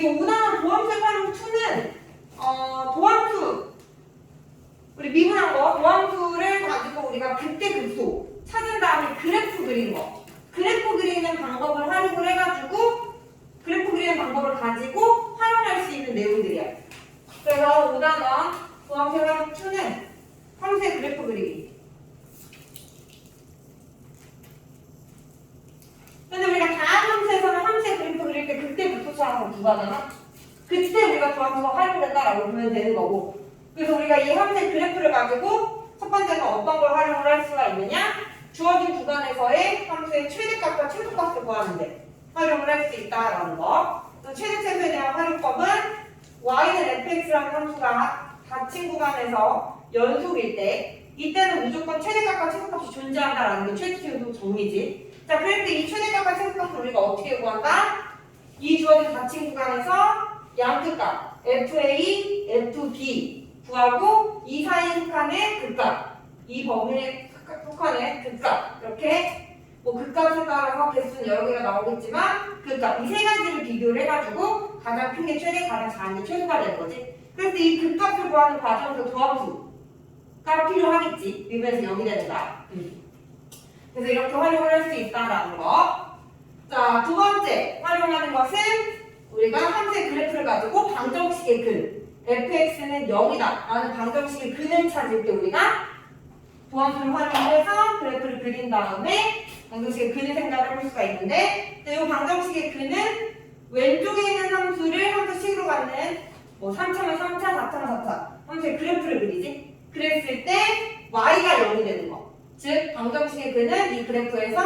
여기 5단원 도함수의 활용 2는 도함수 우리 미분한 거 도함수를 가지고 우리가 그때 급소 찾은 다음에 그래프 그리는 거 그래프 그리는 방법을 활용을 해가지고 그래프 그리는 방법을 가지고 활용할 수 있는 내용들이야. 그래서 5단원 도함수의 활용 2는 함수의 그래프 그리기. 근데 우리가 다음 함수에서는 함수의 그래프 그릴 때 그때 급소처럼 구하잖아. 그때 우리가 도함수가 활용된다라고 보면 되는 거고. 그래서 우리가 이 함수의 그래프를 가지고 첫 번째는 어떤 걸 활용을 할 수가 있느냐? 주어진 구간에서의 함수의 최대값과 최소값을 구하는데 활용을 할 수 있다라는 거. 최대 최소에 대한 활용법은 y는 fx라는 함수가 닫힌 구간에서 연속일 때 이때는 무조건 최대값과 최소값이 존재한다라는 게 최대 최소 정의지. 자, 그럴 때 이 최대값과 최소값을 우리가 어떻게 구한다? 이 주어진 닫힌 구간에서 양끝값 fa, fb 구하고 이 사이에 속한의 극값, 이 범위에 속한의 극값 이렇게 뭐 극값에 따라서 개수는 여러 개가 나오겠지만 극값 이 세 가지를 비교를 해가지고 가장 큰 게 최대, 가장 작은 게 최소가 되는 거지. 그래서 이 극값을 구하는 과정에서 도함수가 필요하겠지. 미분에서 0이 되는다. 그래서 이렇게 활용을 할 수 있다라는 거. 자, 두 번째 활용하는 것은 우리가 함수의 그래프를 가지고 방정식의 근 fx는 0이다 라는 방정식의 근을 찾을 때 우리가 도함수를 활용해서 그래프를 그린 다음에 방정식의 근을 생각을 할 수가 있는데 이 방정식의 근은 왼쪽에 있는 함수를 함수식으로 갖는 뭐 3차면 3차, 4차면 4차 함수의 그래프를 그리지. 그랬을 때 y가 0이 되는 거. 즉 방정식의 근은 이 그래프에서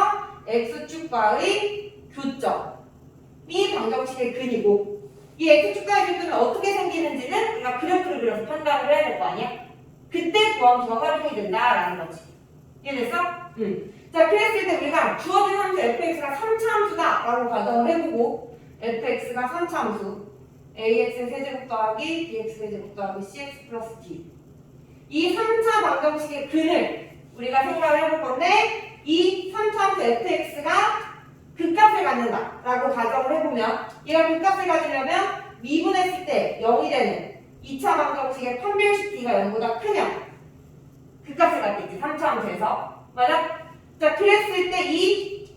x축과의 교점이 방정식의 근이고 이 x축과의 교점이 어떻게 생기는지는 우리가 그래프를 그려서 판단을 해야 될 거 아니야? 그때 도함수가 활용이 된다라는 거지. 이해됐어? 자, 그랬을 때 우리가 주어진 함수 fx가 3차 함수다 라고 가정을 해보고 fx가 3차 함수 ax 세제곱 더하기 bx 세제곱 더하기 cx 플러스 d 이 3차 방정식의 근을 우리가 생각을 해볼 건데 이 3차 함수 fx가 극값을 갖는다 라고 가정을 해보면 얘가 극값을 가지려면 미분했을 때 0이 되는 2차 방정식의 판별식 d가 0보다 크면 극값을 갖겠지. 3차 함수에서 맞아? 자, 그랬을 때 이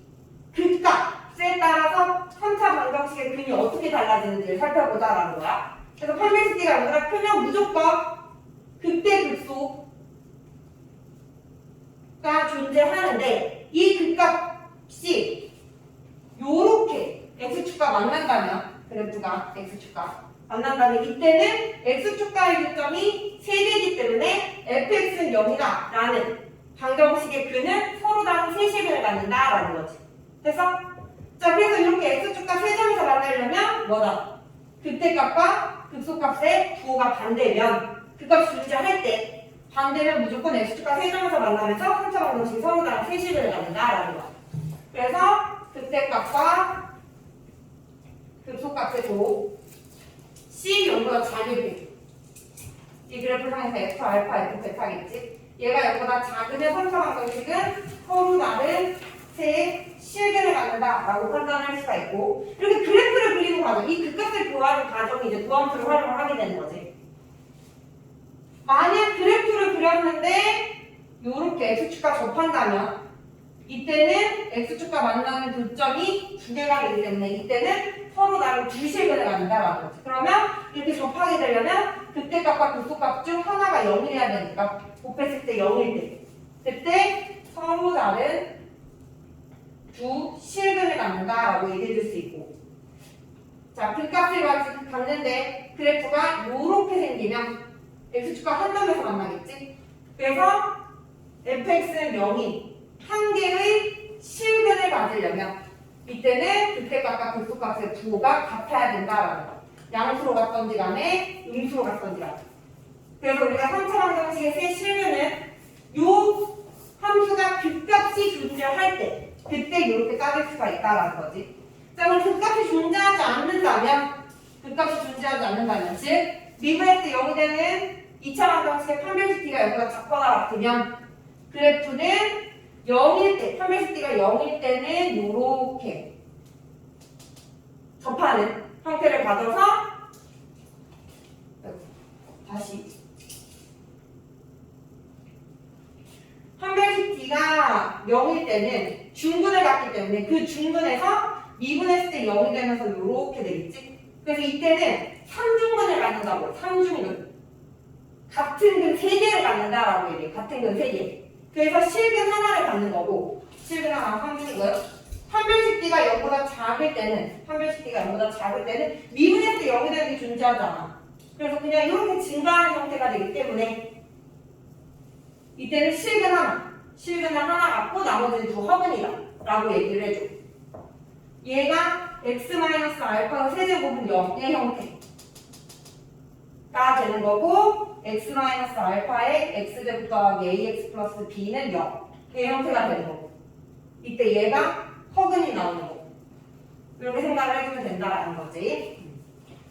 극값에 따라서 3차 방정식의 근이 어떻게 달라지는지를 살펴보자라는 거야. 그래서 판별식 d가 0보다 크면 무조건 극대 극소가 존재하는데 이 극값이 요렇게 x축과 만난다면 그래프가 x축과 만난다면 이때는 x축과의 교점이 3개이기 때문에 fx는 0이다 라는 방정식의 근은 서로 다른 세식을 갖는다라는 거지. 됐어? 자, 그래서 이렇게 x축과 3점에서 만나려면 뭐다? 극대값과 극소값의 부호가 반대면 극값이 존재할 때 반대면 무조건 x축과 3점에서 만나면서 3차 방정식이 서로 다른 세식을 갖는다라는 거야. 그래서 극대값과 극소값의 부호 C 0보다 작을 때 이 그래프 상에서 F, 알파, F, 베타겠지? 얘가 0보다 작으면 3차 방정식은 서로 다른 세 실근을 갖는다 라고 판단할 수가 있고 이렇게 그래프를 그리는 과정, 이 극값을 구하는 과정이 이제 도함수를 활용을 하게 되는 거지. 만약 그래프를 그렸는데 요렇게 x축과 접한다면 이때는 x축과 만나는 교점이 두 개가 되기 때문에 이때는 서로 다른 두 실근을 갖는다라는 거지. 그러면 이렇게 접하게 되려면 극대값과 극소값 중 하나가 0이 돼야 되니까 곱했을 때 0일 때 그때 서로 다른 두 실근을 갖는다라고 얘기해 줄 수 있고 자, 극값을 갖는데 그래프가 요렇게 생기면 x축과 한 점에서 만나겠지? 그래서 fx는 0이 한 개의 실근을 가지려면 이때는 극대값과 극소값의 부호가 같아야 된다라는 거. 양수로 갔던지 간에 음수로 갔던지 간에. 그래서 우리가 3차 방정식의 세 실근은 요 함수가 극값이 존재할 때 그때 이렇게 따질 수가 있다라는 거지. 자, 그럼 극값이 존재하지 않는다면 즉 미분했을 때 0이 되는 2차 방정식의 판별식 d가 0보다 작거나 같으면 그래프는 0일 때, 판별식 d가 0일 때는 요렇게 접하는 형태를 가져서 다시 한별식 D가 0일 때는 중근을 갖기 때문에 그 중근에서 미분했을 때 0이 되면서 이렇게 되겠지? 그래서 이때는 3중근을 갖는다고 3중근 같은 근 3개를 갖는다라고 얘기해. 같은 근 3개. 그래서 실근 하나를 갖는 거고 실근 하나 3중근 한별식 D가 0보다 작을 때는 한별식 D가 0보다 작을 때는 미분했을 때 0이 되는 게 존재하잖아. 그래서 그냥 이렇게 증가하는 형태가 되기 때문에 이때는 실근을 하나 갖고 나머지는 두 허근이다 라고 얘기를 해줘. 얘가 x-알파 세제곱은 0의 형태가 되는 거고 x-알파의 x제곱 더하기 ax 플러스 b는 0의 형태가 되는 거고 이때 얘가 허근이 나오는 거고 이렇게 생각을 해주면 된다라는 거지.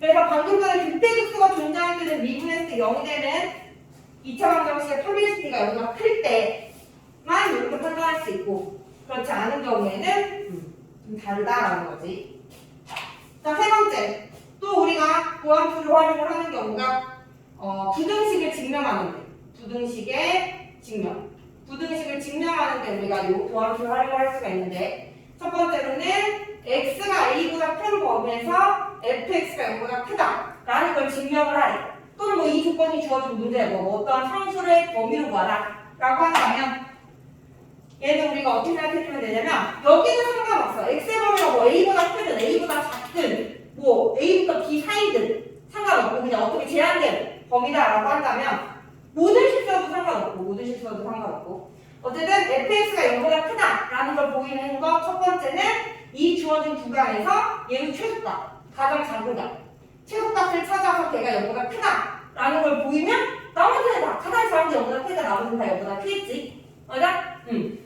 그래서 방금 전에 극대극수가 존재할 때는 미분했을 때 0이 되는 2차 방정식의 판별식가 0보다 클 때만 이렇게 판단할 수 있고 그렇지 않은 경우에는 좀 다르다라는 거지. 자, 세 번째. 또 우리가 도함수를 활용을 하는 경우가 부등식을 증명하는데 부등식의 증명. 부등식을 증명하는데 우리가 이 도함수를 활용을 할 수가 있는데 첫 번째로는 x가 a보다 큰 범위에서 fx가 0보다 크다라는 걸 증명을 하래. 또는 뭐 이 조건이 주어진 문제 뭐 어떤 상수의 범위로 봐라 라고 한다면 얘는 우리가 어떻게 생각해주면 되냐면 여기는 상관없어. x의 범위가 뭐 a보다 크든 a보다 작든 뭐 a부터 b 사이든 상관없고 그냥 어떻게 제한된 범위다라고 한다면 모든 실수여도 상관없고 어쨌든 fx가 0보다 크다라는 걸 보이는 거 첫 번째는 이 주어진 구간에서 얘는 최소값 가장 작은 값 최소값을 찾아서 걔가 0보다 크다라는 걸 보이면 나머지는 다 가장 작은 게 0보다 크니까 나머지는 다 0보다 크겠지. 맞아?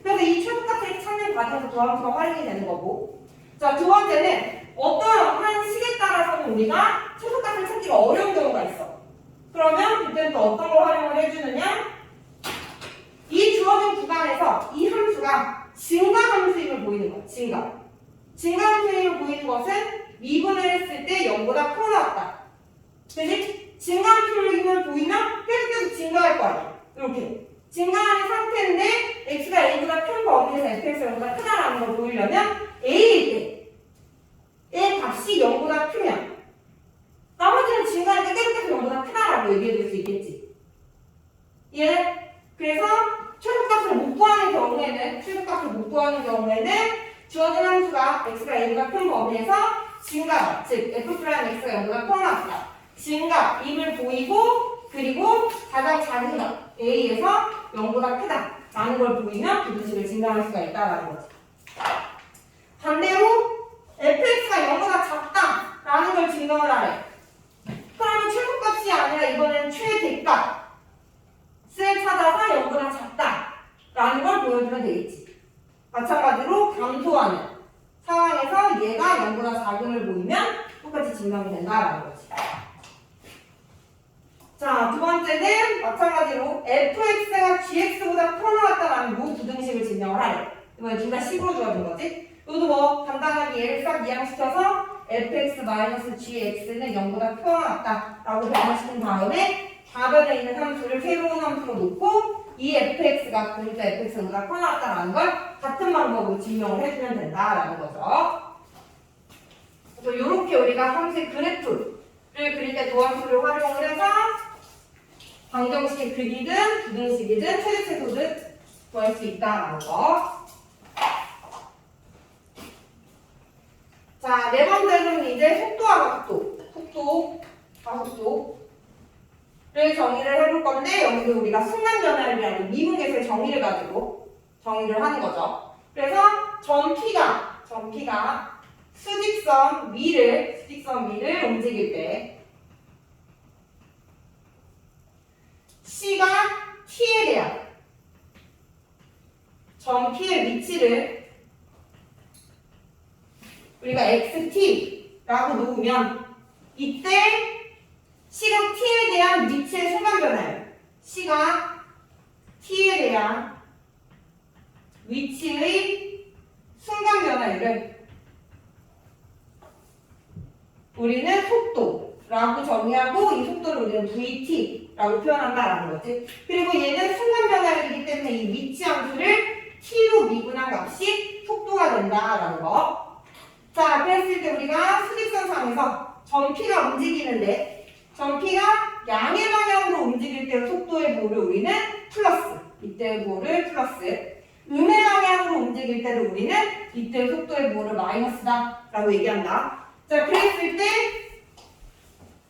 그래서 이 최소값을 찾는 과정에서 도함수가 활용이 되는 거고 자, 두 번째는 어떠한 식에 따라서는 우리가 최소값을 찾기가 어려운 경우가 있어. 그러면 그때는 또 어떤 걸 활용을 해주느냐 이 주어진 구간에서 이 함수가 증가 함수임을 보이는 거야. 증가 함수임을 보이는 것은 미분을 했을 때 0보다 커 나왔다. 그치? 증가 함수임을 보이면 계속 증가할 거 아니야. 이렇게 증가하는 상태인데 x가 a보다 큰 범위에서 fx가 0보다 크다라는 걸 보이려면 a일 때의 값이 0보다 크면 나머지는 증가할 때 계속 0보다 크다라고 얘기해 줄 수 있겠지. 예? 그래서 최소값을 못 구하는 경우에는 주어진 함수가 x가 a보다 큰 범위에서 증가, 즉 f'(x가 0보다 커 나왔다. 증가임을 보이고 그리고 가장 작은 것 a에서 0보다 크다라는 걸 보이면 부등식을 증가할 수가 있다라는 거지. 반대로 fx가 0보다 작다라는 걸 증명을 하래. 그러면 최소값이 아니라 이번엔 최대값을 찾아서 0보다 작다라는 걸 보여주면 되겠지. 마찬가지로 감소하는 상황에서 얘가 0보다 작음을 보이면 똑같이 증명이 된다라는 거지. 자, 두 번째는 마찬가지로 fx가 gx보다 커 나왔다라는 이 부등식을 증명을 하래. 이번엔 둘 다 식으로 주어진 거지. 이것도 뭐 간단하게 얘를 싹 이항시켜서 fx-gx는 0보다 커 나왔다라고 변화시킨 다음에 좌변에 있는 함수를 새로운 함수로 놓고 이 fx가 그러니까 fx보다 커 나왔다라는 걸 같은 방법으로 증명을 해주면 된다라는 거죠. 그래서 이렇게 우리가 함수의 그래프를 그릴 때 도함수를 활용을 해서 방정식의 극이든 부등식이든 최대최소든 구할 수 있다라는 거. 자, 네 번째는 이제 속도와 가속도를 정의를 해볼 건데 여기서 우리가 순간 변화율이라는 미분계수의 정의를 가지고 정의를 하는 거죠. 그래서 점 P가 수직선 위를 움직일 때 C가 T에 대한 점 P의 위치를 우리가 XT라고 놓으면 이때 C가 T에 대한 위치의 순간 변화율 C가 T에 대한 위치의 순간 변화율을 우리는 속도라고 정의하고 이 속도를 우리는 vt라고 표현한다라는 거지. 그리고 얘는 순간 변화율이기 때문에 이 위치 함수를 t로 미분한 값이 속도가 된다라는 거. 자, 그랬을 때 우리가 수직선상에서 점 P가 움직이는데 점 P가 양의 방향으로 움직일 때 속도의 부호를 우리는 플러스, 이때의 부호를 플러스, 음의 방향으로 움직일 때를 우리는 이때의 속도의 부호를 마이너스다 라고 얘기한다. 자, 그랬을 때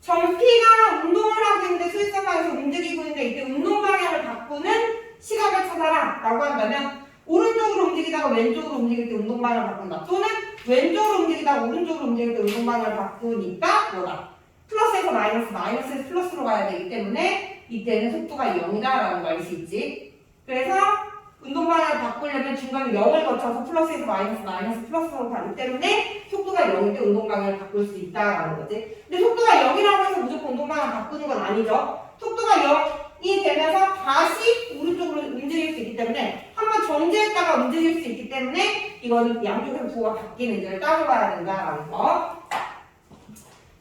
점 P가 운동을 하고 있는데 수직선상에서 움직이고 있는데 이때 운동 방향을 바꾸는 시각을 찾아라 라고 한다면 오른쪽으로 움직이다가 왼쪽으로 움직일 때 운동 방향을 바꾼다. 또는 왼쪽으로 움직이다가 오른쪽으로 움직일 때 운동 방향을 바꾸니까 뭐다? 플러스에서 마이너스, 마이너스에서 플러스로 가야 되기 때문에 이때는 속도가 0이다 라는 걸 알 수 있지. 그래서 운동 방향을 바꾸려면 중간에 0을 거쳐서 플러스에서 마이너스, 마이너스 플러스로 가기 때문에 속도가 0일 때 운동 방향을 바꿀 수 있다라는 거지. 근데 속도가 0이라고 해서 무조건 운동 방향을 바꾸는 건 아니죠. 속도가 0이 되면서 다시 오른쪽으로 움직일 수 있기 때문에 한번 정지했다가 움직일 수 있기 때문에 이거는 양쪽에서 부호가 바뀌는지를 따져봐야 된다라는 거.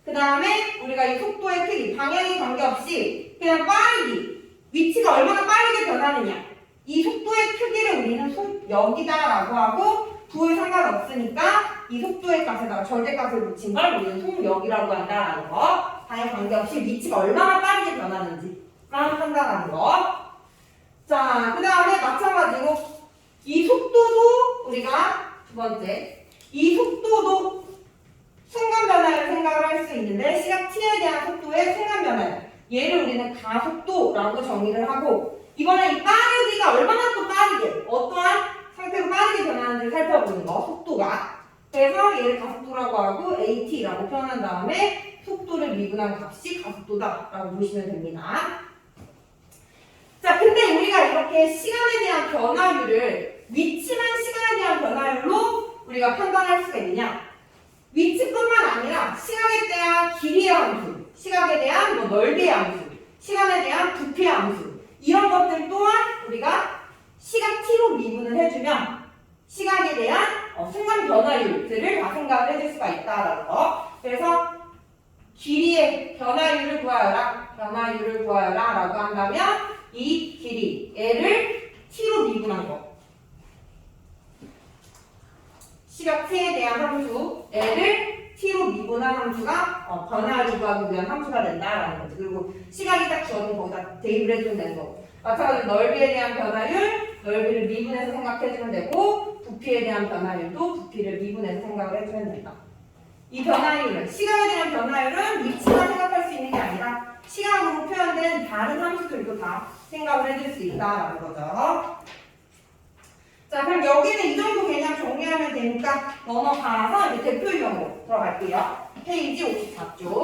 그 다음에 우리가 이 속도의 크기, 방향에 관계없이 그냥 빠르기, 위치가 얼마나 빠르게 변하느냐, 이 속도의 크기를 우리는 속력이다라고 하고 부호에 상관없으니까 이 속도의 값에다가 절대값을 붙인 걸 우리는 속력이라고 한다라는 거. 방향에 관계없이 위치가 얼마나 빠르게 변하는지만 판단하는 거. 자, 그 다음에 마찬가지로 이 속도도 우리가 두 번째, 이 속도도 순간 변화를 생각을 할 수 있는데 시각 t에 대한 속도의 순간 변화, 얘를 우리는 가속도라고 정의를 하고 이번에 이 빠르기가 얼마나 또 빠르게 어떠한 상태로 빠르게 변하는지를 살펴보는 거, 속도가. 그래서 얘를 가속도라고 하고 at라고 표현한 다음에 속도를 미분한 값이 가속도다라고 보시면 됩니다. 자, 근데 우리가 이렇게 시간에 대한 변화율을 위치만 시간에 대한 변화율로 우리가 판단할 수가 있느냐? 위치뿐만 아니라 시각에 대한 길이의 함수, 시각에 대한 넓이의 함수, 시간에 대한 부피의 함수, 이런 것들 또한 우리가 시각 t로 미분을 해주면 시각에 대한 순간 변화율들을 다 생각을 해줄 수가 있다라는 거. 그래서 길이의 변화율을 구하여라, 변화율을 구하여라 라고 한다면 이 길이, 얘를 t로 미분한 거. 시각 t에 대한 함수, 얘를 t로 미분한 함수가 변화를 구하기 위한 함수가 된다라는 거지. 그리고 시각이 딱 주어진 거기다 대입을 해주면 되는 거고. 마찬가지로 넓이에 대한 변화율, 넓이를 미분해서 생각해주면 되고, 부피에 대한 변화율도 부피를 미분해서 생각을 해주면 된다. 이 변화율은, 시각에 대한 변화율은 위치만 생각할 수 있는 게 아니라 시각으로 표현된 다른 함수들도 다 생각을 해줄 수 있다라는 거죠. 자, 그럼 여기는 이 정도 개념 정리하면 되니까 넘어가서 이제 대표 유형으로 들어갈게요. 페이지 54쪽.